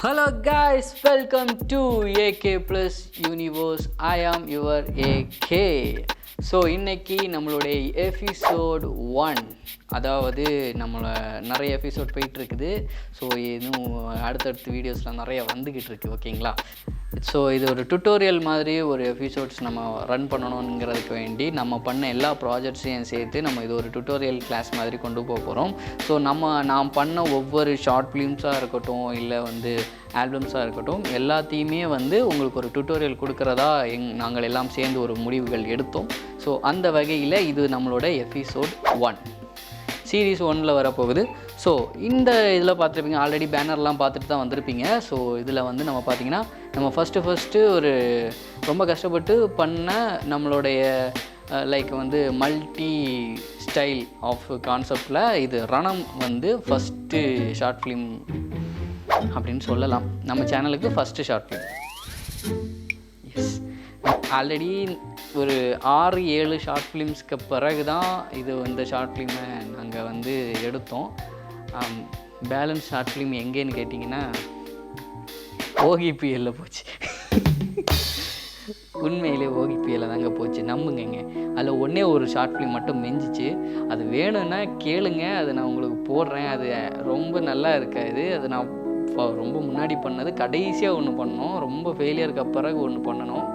Hello guys, welcome to AK Plus Universe. I am your AK. So இன்றைக்கி நம்மளுடைய episode 1, அதாவது நம்மளை நிறைய எபிசோட் போயிட்டுருக்குது. ஸோ இன்னும் அடுத்தடுத்த வீடியோஸில் நிறைய வந்துக்கிட்டு இருக்குது, ஓகேங்களா? ஸோ இது ஒரு டுட்டோரியல் மாதிரி ஒரு எபிசோட்ஸ் நம்ம ரன் பண்ணணுங்கிறதுக்கு வேண்டி நம்ம பண்ண எல்லா ப்ராஜெக்ட்ஸையும் சேர்த்து நம்ம இது ஒரு டுட்டோரியல் கிளாஸ் மாதிரி கொண்டு போக போகிறோம். ஸோ நாம் பண்ண ஒவ்வொரு ஷார்ட் ஃபிலிம்ஸாக இருக்கட்டும், இல்லை ஆல்பம்ஸாக இருக்கட்டும், எல்லாத்தையுமே உங்களுக்கு ஒரு டுட்டோரியல் கொடுக்குறதா நாங்கள் எல்லாம் சேர்ந்து ஒரு முடிவுகள் எடுத்தோம். ஸோ அந்த வகையில் இது நம்மளோட எபிசோட் 1, சீரீஸ் 1 வரப்போகுது. ஸோ இந்த இதில் பார்த்துருப்பீங்க, ஆல்ரெடி பேனர்லாம் பார்த்துட்டு தான் வந்திருப்பீங்க. ஸோ இதில் நம்ம பார்த்திங்கன்னா நம்ம ஃபஸ்ட்டு ஒரு ரொம்ப கஷ்டப்பட்டு பண்ண நம்மளுடைய மல்டி ஸ்டைல் ஆஃப் கான்செப்டில் இது ரணம் ஃபஸ்ட்டு ஷார்ட் ஃபிலிம் அப்படின்னு சொல்லலாம். நம்ம சேனலுக்கு first short film. Yes, already ஒரு 6-7 ஷார்ட் ஃபிலிம்ஸ்க்கு பிறகு தான் இது இந்த ஷார்ட் ஃபிலிமை நாங்கள் எடுத்தோம். பேலன்ஸ் ஷார்ட் ஃபிலிம் எங்கேன்னு கேட்டிங்கன்னா OGPL போச்சு. உண்மையிலே OGPL தாங்க போச்சு, நம்புங்க. அதில் ஒன்றே ஒரு ஷார்ட் ஃபிலிம் மட்டும் மெஞ்சிச்சு. அது வேணும்னா கேளுங்க, அதை நான் உங்களுக்கு போடுறேன். அது ரொம்ப நல்லா இருக்காது. அது நான் ரொம்ப முன்னாடி பண்ணது, கடைசியாக ஒன்று பண்ணோம், ரொம்ப ஃபெயிலியருக்கு பிறகு ஒன்று பண்ணணும்.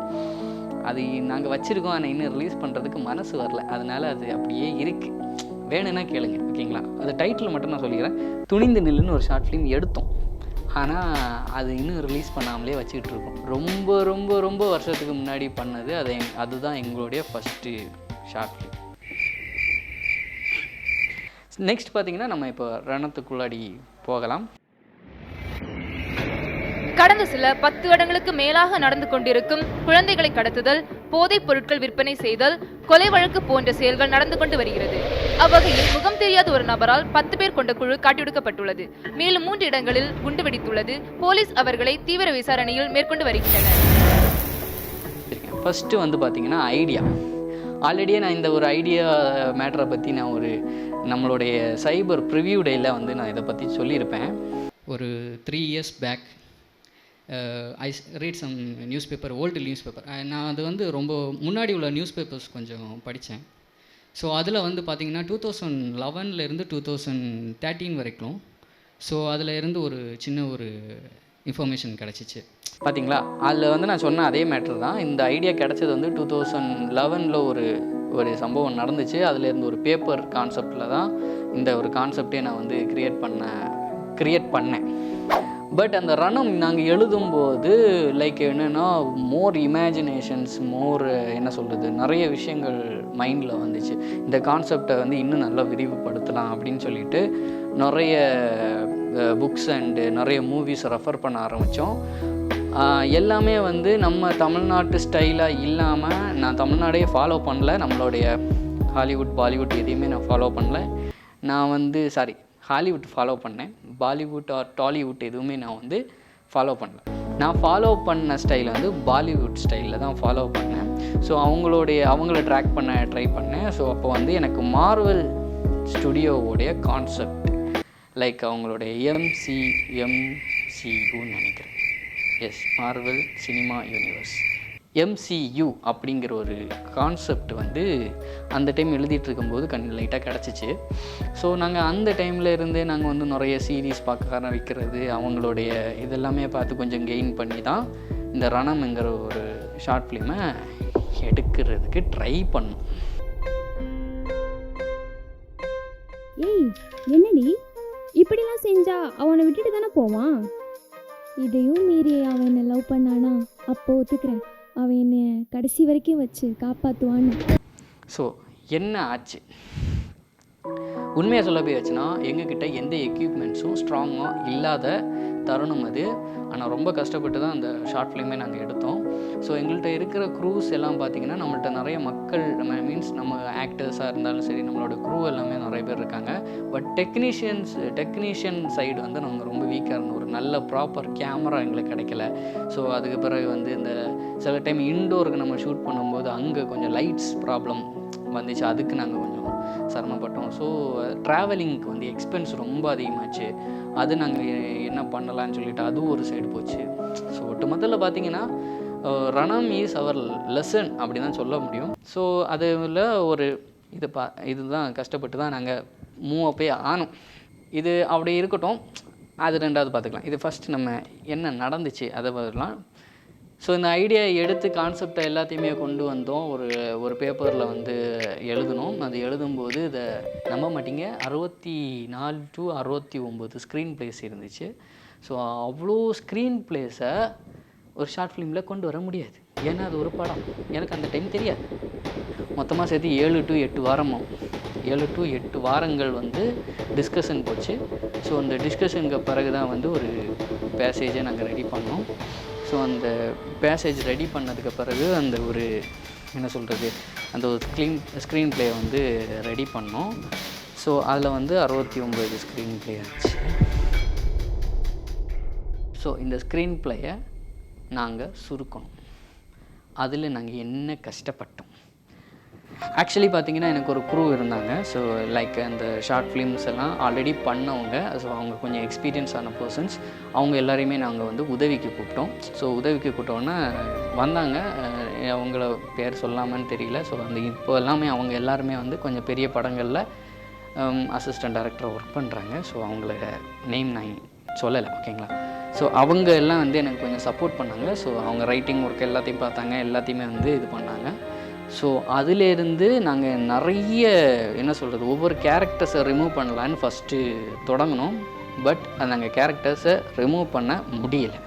அது நாங்கள் வச்சுருக்கோம், ஆனால் இன்னும் ரிலீஸ் பண்ணுறதுக்கு மனசு வரல. அதனால் அது அப்படியே இருக்குது. வேணும்னா கேளுங்க, ஓகேங்களா? அது டைட்டில் மட்டும் நான் சொல்லிக்கிறேன். துணிந்து நில்லுன்னு ஒரு ஷார்ட் ஃபிலிம் எடுத்தோம், ஆனால் அது இன்னும் ரிலீஸ் பண்ணாமலே வச்சுக்கிட்டு இருக்கோம். ரொம்ப ரொம்ப ரொம்ப வருஷத்துக்கு முன்னாடி பண்ணது. அதுதான் எங்களுடைய ஃபஸ்ட்டு ஷார்ட் ஃபிலிம். நெக்ஸ்ட் பார்த்திங்கன்னா நம்ம இப்போ ரணத்துக்குள்ளாடி போகலாம். கடந்த சில 10 வருடங்களுக்கு மேலாக நடந்து கொண்டிருக்கும் குழந்தைகளை கடத்துதல், போதைப் பொருட்கள் விற்பனை செய்தல், கொலை வழக்கு போன்ற செயல்கள் நடந்து கொண்டு வருகிறது. அவ்வகையில் முகம் தெரியாத ஒரு நபரால் 10 பேர் கொண்ட குழு காட்டியெடுக்கப்பட்டுள்ளது. மேலும் 3 இடங்களில் குண்டு வெடித்துள்ளது. போலீஸ் அவர்களை தீவிர விசாரணையில் மேற்கொண்டு வருகின்றனர். ஃபஸ்ட்டு பார்த்தீங்கன்னா ஐடியா. ஆல்ரெடியே நான் இந்த ஒரு ஐடியா மேட்டரை பற்றி நான் நம்மளுடைய சைபர் ப்ரிவ்யூ டேயில் நான் இதை பற்றி சொல்லியிருப்பேன். ஒரு 3 years back I read some newspaper, old newspaper. நான் அது ரொம்ப முன்னாடி உள்ள நியூஸ் பேப்பர்ஸ் கொஞ்சம் படித்தேன். ஸோ அதில் பார்த்திங்கன்னா 2011 2013 வரைக்கும். ஸோ அதில் இருந்து ஒரு சின்ன ஒரு இன்ஃபர்மேஷன் கிடச்சிச்சு. பார்த்திங்களா, அதில் நான் சொன்ன அதே மேட்ரு தான். இந்த ஐடியா கிடச்சது 2011 ஒரு சம்பவம் நடந்துச்சு. அதிலேருந்து ஒரு பேப்பர் கான்செப்டில் தான் இந்த ஒரு கான்செப்டே நான் க்ரியேட் பண்ணேன். பட் அந்த ரணம் நாங்கள் எழுதும்போது என்னென்னா மோர் இமேஜினேஷன்ஸ், என்ன சொல்கிறது, நிறைய விஷயங்கள் மைண்டில் வந்துச்சு. இந்த கான்செப்டை இன்னும் நல்லா விரிவுபடுத்தலாம் அப்படின்னு சொல்லிட்டு நிறைய புக்ஸ் அண்டு நிறைய மூவிஸ் ரெஃபர் பண்ண ஆரம்பித்தோம். எல்லாமே நம்ம தமிழ்நாட்டு ஸ்டைலாக இல்லாமல், நான் தமிழ்நாடே ஃபாலோ பண்ணல, நம்மளுடைய ஹாலிவுட் பாலிவுட் எதையுமே நான் ஃபாலோ பண்ணல. நான் ஹாலிவுட் ஃபாலோ பண்ணேன், பாலிவுட் ஆர் டாலிவுட் எதுவுமே நான் ஃபாலோ பண்ணல. நான் ஃபாலோ பண்ண ஸ்டைல் பாலிவுட் ஸ்டைலில் தான் ஃபாலோ பண்ணேன். ஸோ அவங்கள ட்ராக் பண்ண ட்ரை பண்ணேன். ஸோ அப்போ எனக்கு மார்வல் ஸ்டுடியோவோடைய கான்செப்ட், அவங்களுடைய MCUன்னு நினைக்கிறேன். Yes, Marvel cinema universe, MCU அப்படிங்கிற ஒரு கான்செப்ட் அந்த டைம் எழுதிட்டு இருக்கும்போது லைட்டாக கிடச்சிச்சு. ஸோ நாங்கள் அந்த டைமில் இருந்தே நாங்கள் நிறைய சீரீஸ் பார்க்க ஆரம்பிக்கிறது, அவங்களுடைய இதெல்லாமே பார்த்து கொஞ்சம் கெயின் பண்ணி தான் இந்த ரணம்ங்கிற ஒரு ஷார்ட் ஃபிலிமை எடுக்கிறதுக்கு ட்ரை பண்ணோம். ஏய், என்னடி இப்படிலாம் செஞ்சா அவனை விட்டுட்டு தானே போவான்? இதையும் மீறி அவன் என்ன லவ் பண்ணானா, அப்போ ஒத்துக்கிறேன், அவன் என்னை கடைசி வரைக்கும் வச்சு காப்பாற்றுவான்னு. ஸோ என்ன ஆச்சு, உண்மையாக சொல்ல போயாச்சுன்னா எங்ககிட்ட எந்த எக்யூப்மெண்ட்ஸும் ஸ்ட்ராங்காக இல்லாத தருணம் அது. ஆனால் ரொம்ப கஷ்டப்பட்டு தான் அந்த ஷார்ட் ஃபிலிமே நாங்கள் எடுத்தோம். ஸோ எங்கள்கிட்ட இருக்கிற க்ரூஸ் எல்லாம் பார்த்திங்கன்னா, நம்மள்ட்ட நிறைய மக்கள், மீன்ஸ் நம்ம ஆக்டர்ஸாக இருந்தாலும் சரி, நம்மளோட க்ரூ எல்லாமே நிறைய பேர் இருக்காங்க. பட் டெக்னீஷியன் சைடு நாங்கள் ரொம்ப வீக்காக இருந்தோம். ஒரு நல்ல ப்ராப்பர் கேமரா எங்களுக்கு கிடைக்கல. ஸோ அதுக்கு பிறகு இந்த சில டைம் இன்டோருக்கு நம்ம ஷூட் பண்ணும்போது அங்கே கொஞ்சம் லைட்ஸ் ப்ராப்ளம் வந்துச்சு. அதுக்கு நாங்கள் கொஞ்சம் சிரமப்பட்டோம். ஸோ ட்ராவலிங்க்கு வந்து எக்ஸ்பென்ஸ் ரொம்ப அதிகமாச்சு. அது நாங்கள் என்ன பண்ணலான்னு சொல்லிட்டு அதுவும் ஒரு சைடு போச்சு. ஸோ ஒட்டுமொத்தத்தில் பார்த்தீங்கன்னா ரணம் இஸ் அவர் லெசன் அப்படி தான் சொல்ல முடியும். ஸோ அதில் ஒரு இதுதான் கஷ்டப்பட்டு தான் நாங்கள் மூவ் அப்பே ஆனோம். இது அப்படி இருக்கட்டும், அது ரெண்டாவது பார்த்துக்கலாம். இது ஃபஸ்ட்டு நம்ம என்ன நடந்துச்சு அதை பார்த்துக்கலாம். ஸோ இந்த ஐடியா எடுத்து கான்செப்டை எல்லாத்தையுமே கொண்டு வந்தோம். ஒரு பேப்பரில் வந்து எழுதணும். அது எழுதும்போது இதை நம்ப மாட்டீங்க, 64 to 69 ஸ்க்ரீன் பிளேஸ் இருந்துச்சு. ஸோ அவ்வளோ ஸ்க்ரீன் பிளேஸை ஒரு ஷார்ட் ஃபிலிமில் கொண்டு வர முடியாது. ஏன்னா அது ஒரு படம். எனக்கு அந்த டைம் தெரியாது. மொத்தமாக சேர்த்து 7 to 8 வாரங்கள் வந்து டிஸ்கஷன் போச்சு. ஸோ அந்த டிஸ்கஷனுக்கு பிறகு தான் வந்து ஒரு பேசேஜை நாங்கள் ரெடி பண்ணோம். ஸோ அந்த பேசேஜ் ரெடி பண்ணதுக்கு பிறகு அந்த ஒரு என்ன சொல்கிறது, அந்த ஒரு ஸ்க்ரீன் ப்ளே வந்து ரெடி பண்ணோம். ஸோ அதில் வந்து 69 ஸ்க்ரீன் ப்ளே ஆச்சு. ஸோ இந்த ஸ்க்ரீன் ப்ளேயை நாங்கள் சுருக்கணும். அதில் நாங்கள் என்ன கஷ்டப்பட்டோம். ஆக்சுவலி பார்த்திங்கன்னா எனக்கு ஒரு குரூ இருந்தாங்க. ஸோ லைக் அந்த ஷார்ட் ஃபிலிம்ஸ் எல்லாம் ஆல்ரெடி பண்ணவங்க. ஸோ அவங்க கொஞ்சம் எக்ஸ்பீரியன்ஸான பர்சன்ஸ். அவங்க எல்லாரையுமே நாங்கள் வந்து உதவிக்கு கூப்பிட்டோம். ஸோ உதவிக்கு கூப்பிட்டோன்னா வந்தாங்க. அவங்கள பேர் சொல்லாமன்னு தெரியல. ஸோ அந்த இப்போ எல்லாமே அவங்க எல்லாருமே வந்து கொஞ்சம் பெரிய படங்களில் அசிஸ்டன்ட் டைரக்டராக ஒர்க் பண்ணுறாங்க. ஸோ அவங்கள நேம் நான் சொல்லலை, ஓகேங்களா. ஸோ அவங்க எல்லாம் வந்து எனக்கு கொஞ்சம் சப்போர்ட் பண்ணாங்க. ஸோ அவங்க ரைட்டிங் ஒர்க் எல்லாத்தையும் பார்த்தாங்க, எல்லாத்தையுமே வந்து இது பண்ணாங்க. ஸோ அதிலேருந்து நாங்கள் நிறைய என்ன சொல்கிறது, ஒவ்வொரு கேரக்டர்ஸை ரிமூவ் பண்ணலான்னு ஃபஸ்ட்டு தொடங்கினோம். பட் அது நாங்கள் கேரக்டர்ஸை ரிமூவ் பண்ண முடியலை.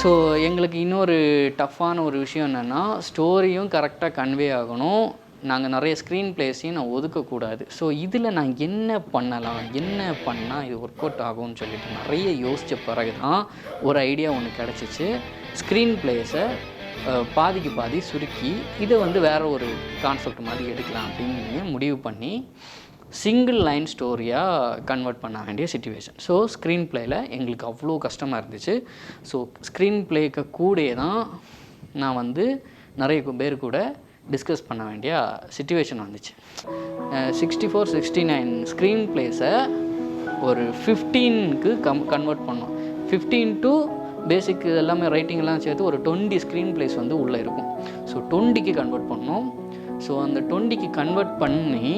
ஸோ எங்களுக்கு இன்னொரு டஃப்பான ஒரு விஷயம் என்னென்னா, ஸ்டோரியும் கரெக்டாக கன்வே ஆகணும். நாங்கள் நிறைய ஸ்க்ரீன் பிளேஸையும் நான் ஒதுக்கக்கூடாது. ஸோ இதில் நான் என்ன பண்ணலாம், என்ன பண்ணால் இது ஒர்க் அவுட் ஆகும்னு சொல்லிட்டு நிறைய யோசித்த பிறகு தான் ஒரு ஐடியா ஒன்று கிடச்சிச்சு. ஸ்க்ரீன் பிளேஸை பாதிக்கு பாதி சுருக்கி இதை வந்து வேறு ஒரு கான்செப்ட் மாதிரி எடுக்கலாம் அப்படின்னு முடிவு பண்ணி சிங்கிள் லைன் ஸ்டோரியாக கன்வெர்ட் பண்ண வேண்டிய சிச்சுவேஷன். ஸோ ஸ்க்ரீன் பிளேயில் எங்களுக்கு அவ்வளோ கஷ்டமாக இருந்துச்சு. ஸோ ஸ்க்ரீன் பிளேக்கு கூட தான் நான் வந்து நிறைய பேர் கூட டிஸ்கஸ் பண்ண வேண்டிய சிச்சுவேஷன் வந்துச்சு. 64, 69 ஸ்க்ரீன் பிளேஸை ஒரு 15க்கு கன்வெர்ட் பண்ணோம். 15 to பேசிக் எல்லாமே ரைட்டிங்லாம் சேர்த்து ஒரு 20 ஸ்க்ரீன் பிளேஸ் வந்து உள்ளே இருக்கும். ஸோ 20க்கு கன்வெர்ட் பண்ணோம். ஸோ அந்த 20க்கு கன்வெர்ட் பண்ணி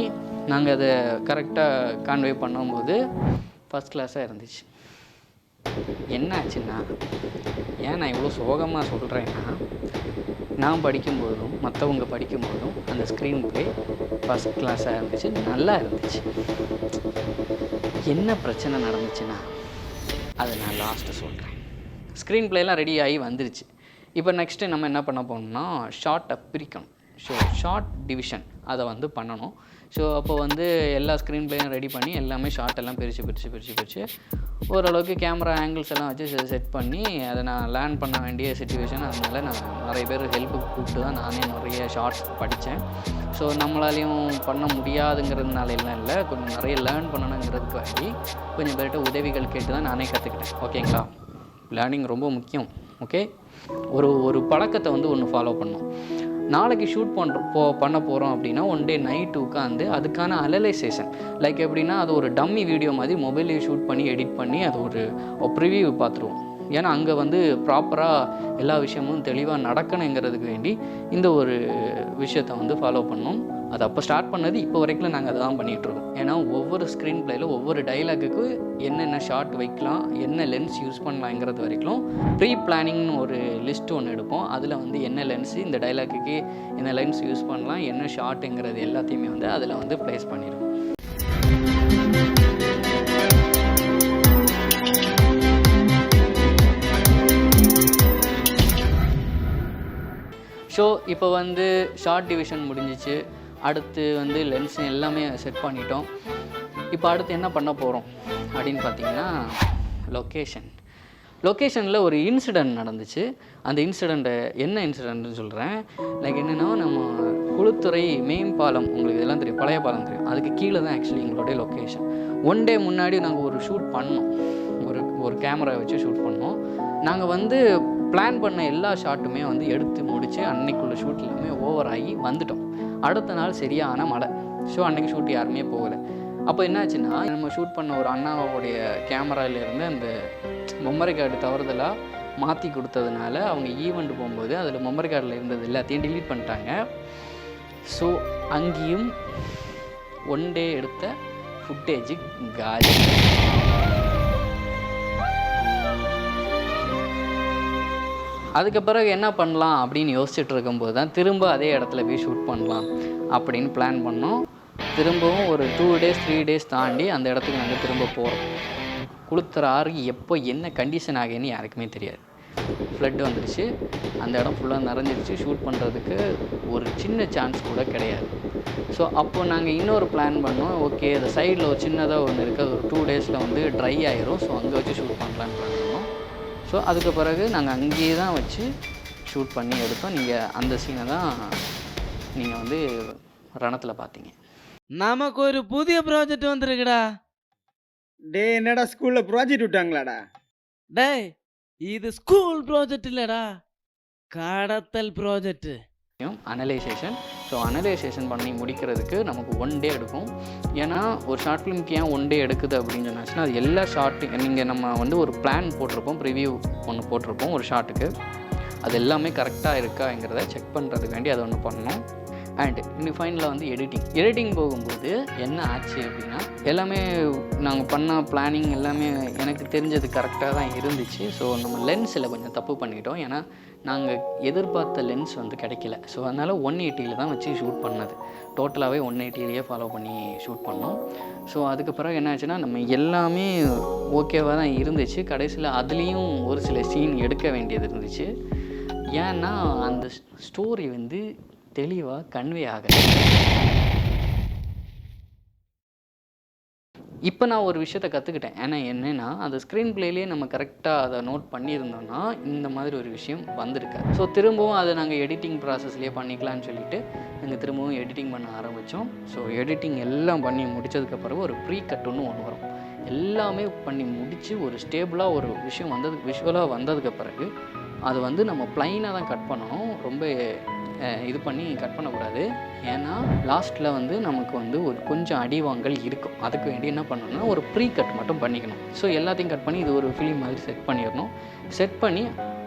நாங்கள் அதை கரெக்டாக கான்வே பண்ணும்போது ஃபஸ்ட் கிளாஸாக இருந்துச்சு. என்ன ஆச்சுன்னா, ஏன் நான் இவ்வளோ சோகமாக சொல்கிறேன்னா, நான் படிக்கும்போதும் மற்றவங்க படிக்கும்போதும் அந்த ஸ்க்ரீன் ப்ளே ஃபஸ்ட் கிளாஸாக இருந்துச்சு, நல்லா இருந்துச்சு. என்ன பிரச்சனை நடந்துச்சுன்னா அதை நான் லாஸ்ட்டு சொல்கிறேன். ஸ்க்ரீன் ப்ளேலாம் ரெடி ஆகி வந்துருச்சு. இப்போ நெக்ஸ்ட்டு நம்ம என்ன பண்ண போகணும்னா, ஷார்ட்டை பிரிக்கணும். ஸோ ஷார்ட் டிவிஷன் அதை வந்து பண்ணணும். ஸோ அப்போ வந்து எல்லா ஸ்க்ரீன் ப்ளேயும் ரெடி பண்ணி எல்லாமே ஷார்ட் எல்லாம் பிரித்து ஓரளவுக்கு கேமரா ஆங்கிள்ஸ் எல்லாம் வச்சு செட் பண்ணி அதை நான் லேர்ன் பண்ண வேண்டிய சிச்சுவேஷன். அதனால் நான் நிறைய பேர் ஹெல்ப்புக்கு கூப்பிட்டு தான் நானே நிறைய ஷார்ட்ஸ் படித்தேன். ஸோ நம்மளாலையும் பண்ண முடியாதுங்கிறதுனால எல்லாம் இல்லை, கொஞ்சம் நிறைய லேர்ன் பண்ணணுங்கிறதுக்கு வேண்டி கொஞ்சம் பேர்கிட்ட உதவிகள் கேட்டு தான் நானே கற்றுக்கிட்டேன். ஓகேங்களா, லேர்னிங் ரொம்ப முக்கியம். ஓகே, ஒரு பழக்கத்தை வந்து ஒன்று ஃபாலோ பண்ணோம். நாளைக்கு ஷூட் பண்ண போகிறோம் அப்படின்னா ஒன் டே நைட்டு உட்காந்து அதுக்கான அனலைசேஷன், லைக் எப்படின்னா அது ஒரு டம்மி வீடியோ மாதிரி மொபைல்லேயே ஷூட் பண்ணி எடிட் பண்ணி அது ஒரு ப்ரிவியூ பார்த்துருவோம். ஏன்னா அங்கே வந்து ப்ராப்பராக எல்லா விஷயமும் தெளிவாக நடக்கணுங்கிறதுக்கு வேண்டி இந்த ஒரு விஷயத்தை வந்து ஃபாலோ பண்ணோம். அது அப்போ ஸ்டார்ட் பண்ணது, இப்போ வரைக்கும் நாங்கள் அதை தான் பண்ணிகிட்ருக்கோம். ஏன்னா ஒவ்வொரு ஸ்க்ரீன் ப்ளேயில் ஒவ்வொரு டைலாக்குக்கு என்னென்ன ஷார்ட் வைக்கலாம், என்ன லென்ஸ் யூஸ் பண்ணலாங்கிறது வரைக்கும் ப்ரீ பிளானிங்னு ஒரு லிஸ்ட் ஒன்று எடுப்போம். அதில் வந்து என்ன லென்ஸு, இந்த டைலாக்குக்கு என்ன லென்ஸ் யூஸ் பண்ணலாம், என்ன ஷார்ட்டுங்கிறது எல்லாத்தையுமே வந்து அதில் வந்து ப்ளேஸ் பண்ணிடுவோம். ஸோ இப்போ வந்து ஷார்ட் டிவிஷன் முடிஞ்சிச்சு. அடுத்து வந்து லென்ஸ் எல்லாமே செட் பண்ணிட்டோம். இப்போ அடுத்து என்ன பண்ண போகிறோம் அப்படின்னு பார்த்தீங்கன்னா, லொக்கேஷனில் ஒரு இன்சிடெண்ட் நடந்துச்சு. அந்த இன்சிடெண்ட்டை என்ன இன்சிடெண்ட்னு சொல்கிறேன். லைக் என்னென்னா, நம்ம குளுத்துறை மேம்பாலம், உங்களுக்கு இதெல்லாம் தெரியும், பழைய பாலம் தெரியும், அதுக்கு கீழே தான் ஆக்சுவலி எங்களுடைய லொக்கேஷன். ஒன் டே முன்னாடி நாங்கள் ஒரு ஷூட் பண்ணோம், ஒரு கேமரா வச்சு ஷூட் பண்ணோம். நாங்கள் வந்து பிளான் பண்ண எல்லா ஷாட்டுமே வந்து எடுத்து முடித்து அன்னைக்குள்ள ஷூட் எல்லாமே ஓவர் ஆகி வந்துட்டோம். அடுத்த நாள் சரியான மழை. ஸோ அன்றைக்கி ஷூட் யாருமே போகலை. அப்போ என்னாச்சுன்னா, நம்ம ஷூட் பண்ண ஒரு அண்ணாவோடைய கேமராவிலேருந்து அந்த மெமரி கார்டு தவறுதலாக மாற்றி கொடுத்ததுனால அவங்க ஈவெண்ட் போகும்போது அதில் மெமரி கார்டில் இருந்தது எல்லாத்தையும் டிலீட் பண்ணிட்டாங்க. ஸோ அங்கேயும் ஒன் டே எடுத்த ஃபுட்டேஜு காலி. அதுக்கு பிறகு என்ன பண்ணலாம் அப்படின்னு யோசிச்சுட்டு இருக்கும்போது தான் திரும்ப அதே இடத்துல போய் ஷூட் பண்ணலாம் அப்படின்னு பிளான் பண்ணோம். திரும்பவும் ஒரு 2 days 3 days தாண்டி அந்த இடத்துக்கு நாங்கள் திரும்ப போகிறோம். குளுத்துற ஆறு எப்போ என்ன கண்டிஷன் ஆகுன்னு யாருக்குமே தெரியாது. ஃப்ளட் வந்துடுச்சு, அந்த இடம் ஃபுல்லாக நிறைஞ்சிருச்சு. ஷூட் பண்ணுறதுக்கு ஒரு சின்ன சான்ஸ் கூட கிடையாது. ஸோ அப்போது நாங்கள் இன்னொரு பிளான் பண்ணோம். ஓகே, அந்த சைடில் ஒரு சின்னதாக ஒன்று இருக்குது, அது ஒரு 2 daysல வந்து ட்ரை ஆயிரும். ஸோ அங்கே வச்சு ஷூட் பண்ணலான்னு பிளான் பண்ணோம். ஸோ அதுக்கு பிறகு நாங்கள் அங்கேயே தான் வச்சு ஷூட் பண்ணி எடுத்தோம். நீங்கள் அந்த சீனை தான் நீங்கள் வந்து ரணத்தில் பார்த்தீங்க. நமக்கு ஒரு புதிய ப்ராஜெக்ட் வந்திருக்குடா. டே, என்னடா ஸ்கூல்ல ப்ராஜெக்ட் விட்டாங்களாடா? டேய், இது ஸ்கூல் ப்ராஜெக்ட் இல்லடா, கடத்தல் ப்ராஜெக்ட். அனலைசேஷன். ஸோ அனலைசேஷன் பண்ணி முடிக்கிறதுக்கு நமக்கு 1 day எடுக்கும். ஏன்னா ஒரு ஷார்ட் ஃபிலிம்க்கு ஏன் 1 day எடுக்குது அப்படின்னு சொன்னாச்சுன்னா, அது எல்லா ஷார்ட்டு நீங்கள் நம்ம வந்து ஒரு பிளான் போட்டிருப்போம், ப்ரிவியூ ஒன்று போட்டிருப்போம் ஒரு ஷார்ட்டுக்கு. அது எல்லாமே கரெக்டாக இருக்காங்கிறத செக் பண்ணுறதுக்கு வேண்டி அதை ஒன்று பண்ணணும். அண்ட் இன்னும் ஃபைனலாக வந்து எடிட்டிங் போகும்போது என்ன ஆச்சு அப்படின்னா, எல்லாமே நாங்கள் பண்ண பிளானிங் எல்லாமே எனக்கு தெரிஞ்சது கரெக்டாக தான் இருந்துச்சு. ஸோ நம்ம லென்ஸில் கொஞ்சம் தப்பு பண்ணிக்கிட்டோம். ஏன்னா நாங்கள் எதிர்பார்த்த லென்ஸ் வந்து கிடைக்கல. ஸோ அதனால் 180 தான் வச்சு ஷூட் பண்ணது. டோட்டலாகவே 180 ஃபாலோ பண்ணி ஷூட் பண்ணோம். ஸோ அதுக்கு பிறகு என்ன ஆச்சுன்னா, நம்ம எல்லாமே ஓகேவாக தான் இருந்துச்சு. கடைசியில் அதுலேயும் ஒரு சில சீன் எடுக்க வேண்டியது இருந்துச்சு. ஏன்னா அந்த ஸ்டோரி வந்து தெளிவாக கன்வே ஆகலை. இப்போ நான் ஒரு விஷயத்தை கற்றுக்கிட்டேன். ஏன்னா என்னென்னா, அந்த ஸ்க்ரீன் பிளேலேயே நம்ம கரெக்டாக அதை நோட் பண்ணியிருந்தோன்னா இந்த மாதிரி ஒரு விஷயம் வந்திருக்காது. ஸோ திரும்பவும் அதை நாங்கள் எடிட்டிங் ப்ராசஸ்லேயே பண்ணிக்கலான்னு சொல்லிவிட்டு நாங்கள் திரும்பவும் எடிட்டிங் பண்ண ஆரம்பித்தோம். ஸோ எடிட்டிங் எல்லாம் பண்ணி முடித்ததுக்கு பிறகு ஒரு ப்ரீ கட் ஒன்று வரும். எல்லாமே பண்ணி முடித்து ஒரு ஸ்டேபிளாக ஒரு விஷயம் விஷுவலாக வந்ததுக்கு பிறகு அது வந்து நம்ம ப்ளைனாக தான் கட் பண்ணணும். ரொம்ப இது பண்ணி கட் பண்ணக்கூடாது. ஏன்னா லாஸ்ட்டில் வந்து நமக்கு வந்து ஒரு கொஞ்சம் அடிவாங்கல் இருக்கும். அதுக்கு வேண்டி என்ன பண்ணணும்னா, ஒரு ப்ரீ கட் மட்டும் பண்ணிக்கணும். ஸோ எல்லாத்தையும் கட் பண்ணி இது ஒரு ஃபிலிம் மாதிரி செட் பண்ணிடணும். செட் பண்ணி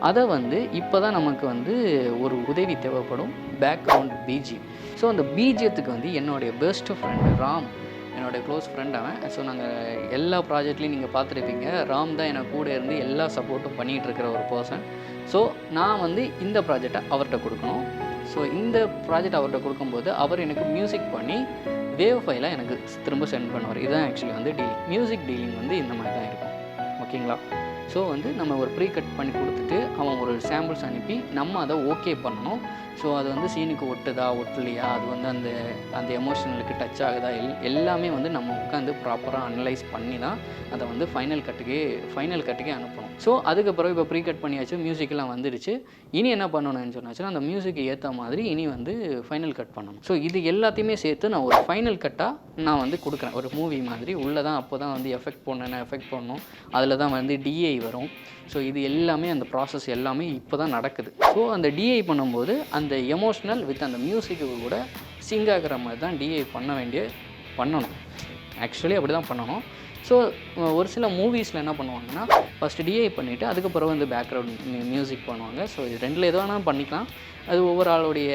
அதை வந்து இப்போ தான் நமக்கு வந்து ஒரு உதவி தேவைப்படும், பேக்ரவுண்ட் பிஜிஎம். ஸோ அந்த பிஜிஎத்துக்கு வந்து என்னுடைய பெஸ்ட் ஃப்ரெண்டு ராம், என்னோடய க்ளோஸ் ஃப்ரெண்ட் அவன். ஸோ நாங்கள் எல்லா ப்ராஜெக்ட்லேயும் நீங்கள் பார்த்துருப்பீங்க, ராம் தான் எனக்கு கூட இருந்து எல்லா சப்போர்ட்டும் பண்ணிகிட்டு இருக்கிற ஒரு பர்சன். ஸோ நான் வந்து இந்த ப்ராஜெக்டை அவர்கிட்ட கொடுக்கணும். ஸோ இந்த ப்ராஜெக்ட் அவர்கிட்ட கொடுக்கும்போது அவர் எனக்கு மியூசிக் பண்ணி வேவ் ஃபைலாக எனக்கு திரும்ப சென்ட் பண்ணுவார். இதுதான் ஆக்சுவலி வந்து டீலிங். மியூசிக் டீலிங் வந்து இந்த மாதிரி தான் இருக்கும். ஓகேங்களா? ஸோ வந்து நம்ம ஒரு ப்ரீ கட் பண்ணி கொடுத்துட்டு அவன் ஒரு சாம்பிள்ஸ் அனுப்பி நம்ம அதை ஓகே பண்ணணும். ஸோ அது வந்து சீனுக்கு ஒட்டுதா ஒட்டலையா, அது வந்து அந்த எமோஷனலுக்கு டச் ஆகுதா, எல்லாமே வந்து நம்ம உட்காந்து ப்ராப்பராக அனலைஸ் பண்ணி தான் அதை வந்து ஃபைனல் கட்டுக்கே அனுப்பணும். ஸோ அதுக்கு பிறகு இப்போ ப்ரீ கட் பண்ணியாச்சு, மியூசிக்கெலாம் வந்துடுச்சு. இனி என்ன பண்ணணும்னு சொன்னாச்சுன்னா, அந்த மியூசிக்கு ஏற்ற மாதிரி இனி வந்து ஃபைனல் கட் பண்ணணும். ஸோ இது எல்லாத்தையுமே சேர்த்து நான் ஒரு ஃபைனல் கட்டாக நான் வந்து கொடுக்குறேன். ஒரு மூவி மாதிரி உள்ளே தான் அப்போ தான் வந்து எஃபெக்ட் பண்ணணும். அதில் தான் வந்து டிஐ வரும். ஸோ இது எல்லாமே அந்த ப்ராசஸ் எல்லாமே இப்போ தான் நடக்குது. ஸோ அந்த டிஐ பண்ணும்போது அந்த எமோஷ்னல் வித் அந்த மியூசிக்கு கூட சிங்க் ஆகிற மாதிரி தான் டிஐ பண்ணணும். ஆக்சுவலி அப்படி தான் பண்ணணும். ஸோ ஒரு சில மூவிஸில் என்ன பண்ணுவாங்கன்னா, ஃபஸ்ட்டு டிஐ பண்ணிவிட்டு அதுக்கப்புறம் வந்து பேக்ரவுண்ட் மியூசிக் பண்ணுவாங்க. ஸோ இது ரெண்டில் எது வேணாலும் பண்ணிக்கலாம். அது ஒவ்வொரு ஆளுடைய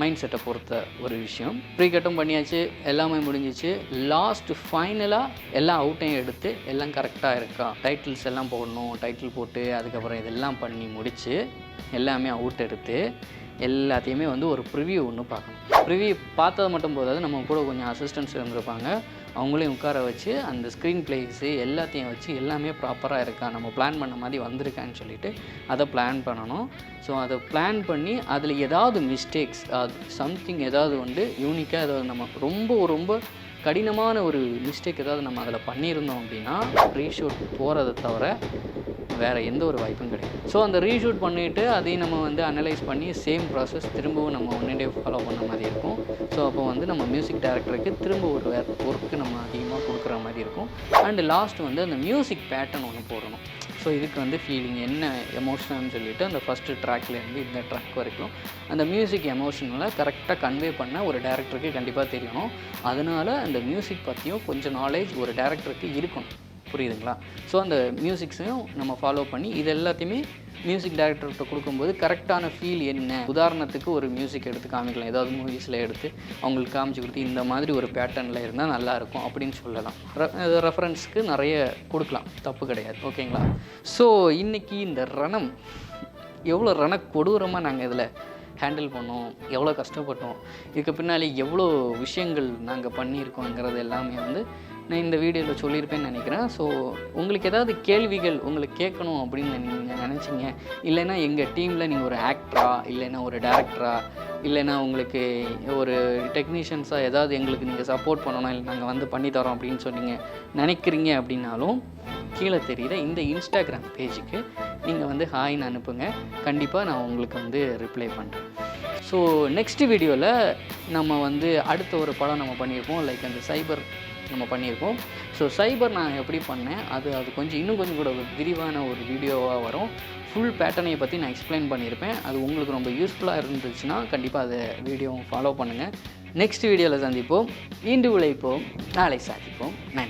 மைண்ட் செட்டை பொறுத்த ஒரு விஷயம். ப்ரீ கட்டும் பண்ணியாச்சு, எல்லாமே முடிஞ்சிச்சு. லாஸ்ட்டு ஃபைனலாக எல்லா அவுட்டையும் எடுத்து எல்லாம் கரெக்டாக இருக்கா, டைட்டில்ஸ் எல்லாம் போடணும், டைட்டில் போட்டு அதுக்கப்புறம் இதெல்லாம் பண்ணி முடித்து எல்லாமே அவுட் எடுத்து எல்லாத்தையுமே வந்து ஒரு ப்ரிவியூ ஒன்று பார்க்கணும். ப்ரிவியூ பார்த்தது மட்டும் போதாது, நம்ம கூட கொஞ்சம் அசிஸ்டன்ஸ் இருந்திருப்பாங்க. அவங்களையும் உட்கார வச்சு அந்த ஸ்க்ரீன் பிளேஸு எல்லாத்தையும் வச்சு எல்லாமே ப்ராப்பராக இருக்கா, நம்ம பிளான் பண்ண மாதிரி வந்திருக்கான்னு சொல்லிவிட்டு அதை பிளான் பண்ணணும். ஸோ அதை பிளான் பண்ணி அதில் ஏதாவது மிஸ்டேக்ஸ், சம்திங் ஏதாவது வந்து யூனிக்காக ஏதாவது நம்ம ரொம்ப கடினமான ஒரு மிஸ்டேக் ஏதாவது நம்ம அதில் பண்ணியிருந்தோம் அப்படின்னா ரீஷூட் போகிறத தவிர வேறு எந்த ஒரு வாய்ப்பும் கிடையாது. ஸோ அந்த ரீஷூட் பண்ணிவிட்டு அதையும் நம்ம வந்து அனலைஸ் பண்ணி சேம் ப்ராசஸ் திரும்பவும் நம்ம 1 day ஃபாலோ பண்ண மாதிரி இருக்கும். ஸோ அப்போ வந்து நம்ம மியூசிக் டைரக்டருக்கு திரும்ப ஒரு ஒர்க்கு நம்ம அதிகமாக கொடுக்குற மாதிரி மாதிரி இருக்கும். அண்டு லாஸ்ட் வந்து அந்த மியூசிக் பேட்டர்ன் ஒன்று போடணும். ஸோ இதுக்கு வந்து ஃபீலிங் என்ன எமோஷனல்னு சொல்லிவிட்டு அந்த ஃபஸ்ட்டு ட்ராக்லேருந்து இந்த ட்ராக் வரைக்கும் அந்த மியூசிக் எமோஷனலை கரெக்டாக கன்வே பண்ண ஒரு டேரக்டருக்கு கண்டிப்பாக தெரியணும். அதனால் அந்த மியூசிக் பற்றியும் கொஞ்சம் நாலேஜ் ஒரு டேரக்டருக்கு இருக்கணும். புரியுதுங்களா? ஸோ அந்த மியூசிக்ஸையும் நம்ம ஃபாலோ பண்ணி இது எல்லாத்தையுமே மியூசிக் டைரக்டர்கிட்ட கொடுக்கும்போது கரெக்டான ஃபீல் என்ன, உதாரணத்துக்கு ஒரு மியூசிக் எடுத்து காமிக்கலாம், ஏதாவது மூவிஸில் எடுத்து அவங்களுக்கு காமிச்சு கொடுத்து இந்த மாதிரி ஒரு பேட்டர்னில் இருந்தால் நல்லாயிருக்கும் அப்படின்னு சொல்லலாம். ரெஃபரன்ஸ்க்கு நிறைய கொடுக்கலாம், தப்பு கிடையாது. ஓகேங்களா? ஸோ இன்றைக்கி இந்த ரணம் எவ்வளோ கொடூரமாக நாங்கள் இதில் ஹேண்டில் பண்ணோம், எவ்வளோ கஷ்டப்பட்டோம், இதுக்கு பின்னாடி எவ்வளோ விஷயங்கள் நாங்கள் பண்ணியிருக்கோங்கிறது எல்லாமே வந்து நான் இந்த வீடியோவில் சொல்லியிருப்பேன்னு நினைக்கிறேன். ஸோ உங்களுக்கு ஏதாவது கேள்விகள் உங்களுக்கு கேட்கணும் அப்படின்னு நீங்கள் நினச்சிங்க, இல்லைன்னா எங்கள் டீமில் நீங்கள் ஒரு ஆக்டரா, இல்லைன்னா ஒரு டேரக்டரா, இல்லைன்னா உங்களுக்கு ஒரு டெக்னீஷியன்ஸாக ஏதாவது எங்களுக்கு நீங்கள் சப்போர்ட் பண்ணணும், இல்லை நாங்கள் வந்து பண்ணித்தரோம் அப்படின்னு சொன்னீங்க நினைக்கிறீங்க அப்படின்னாலும் கீழே தெரியுற இந்த இன்ஸ்டாகிராம் பேஜுக்கு நீங்கள் வந்து ஹாய்ன்னு அனுப்புங்க. கண்டிப்பாக நான் உங்களுக்கு வந்து ரிப்ளை பண்ணுறேன். ஸோ நெக்ஸ்ட் வீடியோவில் நம்ம வந்து அடுத்த ஒரு படம் நம்ம பண்ணியிருப்போம், லைக் அந்த சைபர் நம்ம பண்ணியிருக்கோம். ஸோ சைபர் நான் எப்படி பண்ணேன் அது கொஞ்சம் இன்னும் கொஞ்சம் கூட விரிவான ஒரு வீடியோவாக வரும். ஃபுல் பேட்டர்னை பற்றி நான் எக்ஸ்பிளைன் பண்ணியிருப்பேன். அது உங்களுக்கு ரொம்ப யூஸ்ஃபுல்லாக இருந்துச்சுன்னா கண்டிப்பாக அதை வீடியோவும் ஃபாலோ பண்ணுங்கள். நெக்ஸ்ட் வீடியோவில் சந்திப்போம், இன்று உழைப்போம், நாளை சாதிப்போம். நன்றி.